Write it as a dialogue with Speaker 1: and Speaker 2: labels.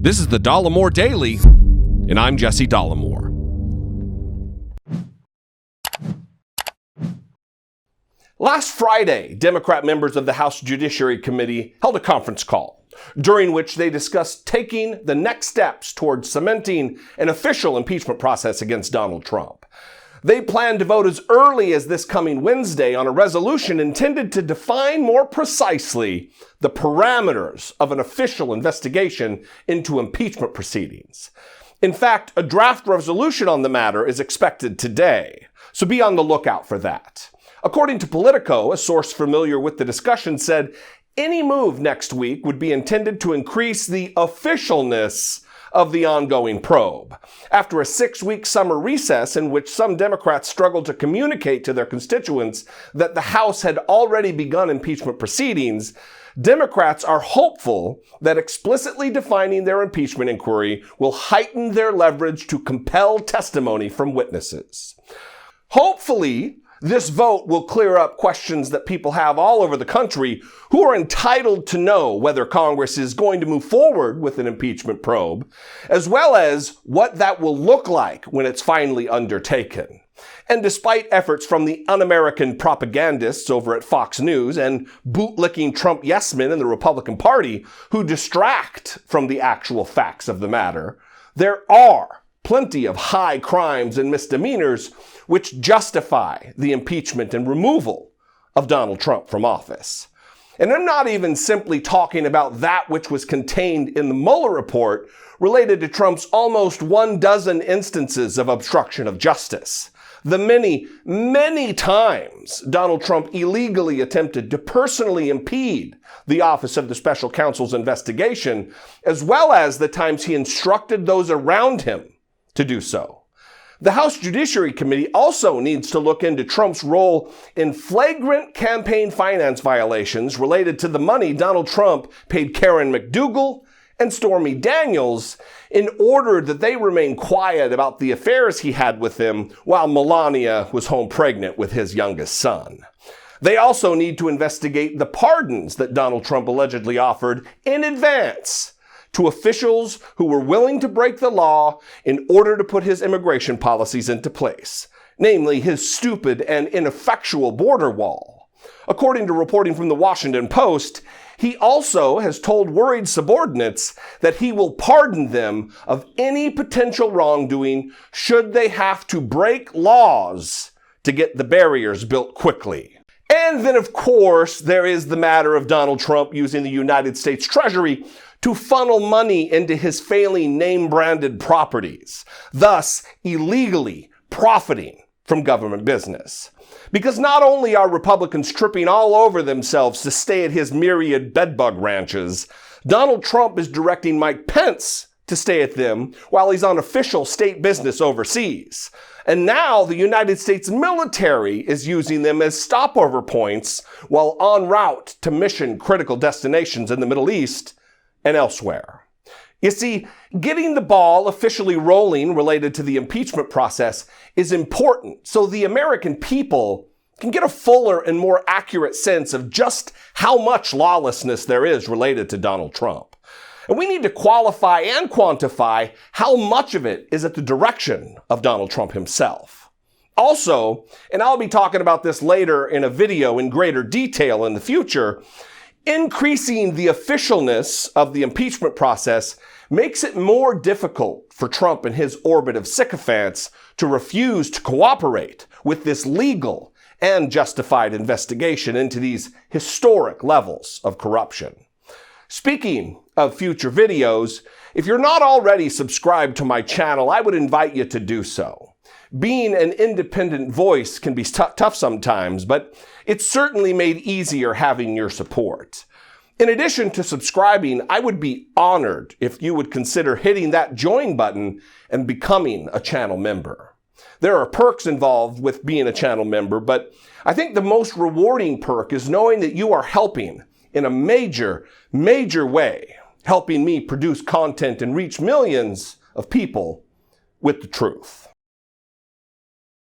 Speaker 1: This is the Dollemore Daily, and I'm Jesse Dollemore. Last Friday, Democrat members of the House Judiciary Committee held a conference call, during which they discussed taking the next steps towards cementing an official impeachment process against Donald Trump. They plan to vote as early as this coming Wednesday on a resolution intended to define more precisely the parameters of an official investigation into impeachment proceedings. In fact, a draft resolution on the matter is expected today, so be on the lookout for that. According to Politico, a source familiar with the discussion said any move next week would be intended to increase the officialness of the ongoing probe. After a 6-week summer recess in which some Democrats struggled to communicate to their constituents that the House had already begun impeachment proceedings, Democrats are hopeful that explicitly defining their impeachment inquiry will heighten their leverage to compel testimony from witnesses. Hopefully, this vote will clear up questions that people have all over the country who are entitled to know whether Congress is going to move forward with an impeachment probe, as well as what that will look like when it's finally undertaken. And despite efforts from the un-American propagandists over at Fox News and bootlicking Trump yes-men in the Republican Party who distract from the actual facts of the matter, there are plenty of high crimes and misdemeanors which justify the impeachment and removal of Donald Trump from office. And I'm not even simply talking about that which was contained in the Mueller report related to Trump's almost 12 instances of obstruction of justice. The many, many times Donald Trump illegally attempted to personally impede the Office of the Special Counsel's investigation, as well as the times he instructed those around him to do so. The House Judiciary Committee also needs to look into Trump's role in flagrant campaign finance violations related to the money Donald Trump paid Karen McDougal and Stormy Daniels in order that they remain quiet about the affairs he had with them while Melania was home pregnant with his youngest son. They also need to investigate the pardons that Donald Trump allegedly offered in advance to officials who were willing to break the law in order to put his immigration policies into place, namely his stupid and ineffectual border wall. According to reporting from the Washington Post, he also has told worried subordinates that he will pardon them of any potential wrongdoing should they have to break laws to get the barriers built quickly. And then, of course, there is the matter of Donald Trump using the United States Treasury to funnel money into his failing name-branded properties, thus illegally profiting from government business. Because not only are Republicans tripping all over themselves to stay at his myriad bedbug ranches, Donald Trump is directing Mike Pence to stay at them while he's on official state business overseas. And now the United States military is using them as stopover points while en route to mission-critical destinations in the Middle East and elsewhere. You see, getting the ball officially rolling related to the impeachment process is important so the American people can get a fuller and more accurate sense of just how much lawlessness there is related to Donald Trump. And we need to qualify and quantify how much of it is at the direction of Donald Trump himself. Also, and I'll be talking about this later in a video in greater detail in the future, increasing the officialness of the impeachment process makes it more difficult for Trump and his orbit of sycophants to refuse to cooperate with this legal and justified investigation into these historic levels of corruption. Speaking of future videos, if you're not already subscribed to my channel, I would invite you to do so. Being an independent voice can be tough sometimes, but it's certainly made easier having your support. In addition to subscribing, I would be honored if you would consider hitting that join button and becoming a channel member. There are perks involved with being a channel member, but I think the most rewarding perk is knowing that you are helping in a major, major way, helping me produce content and reach millions of people with the truth.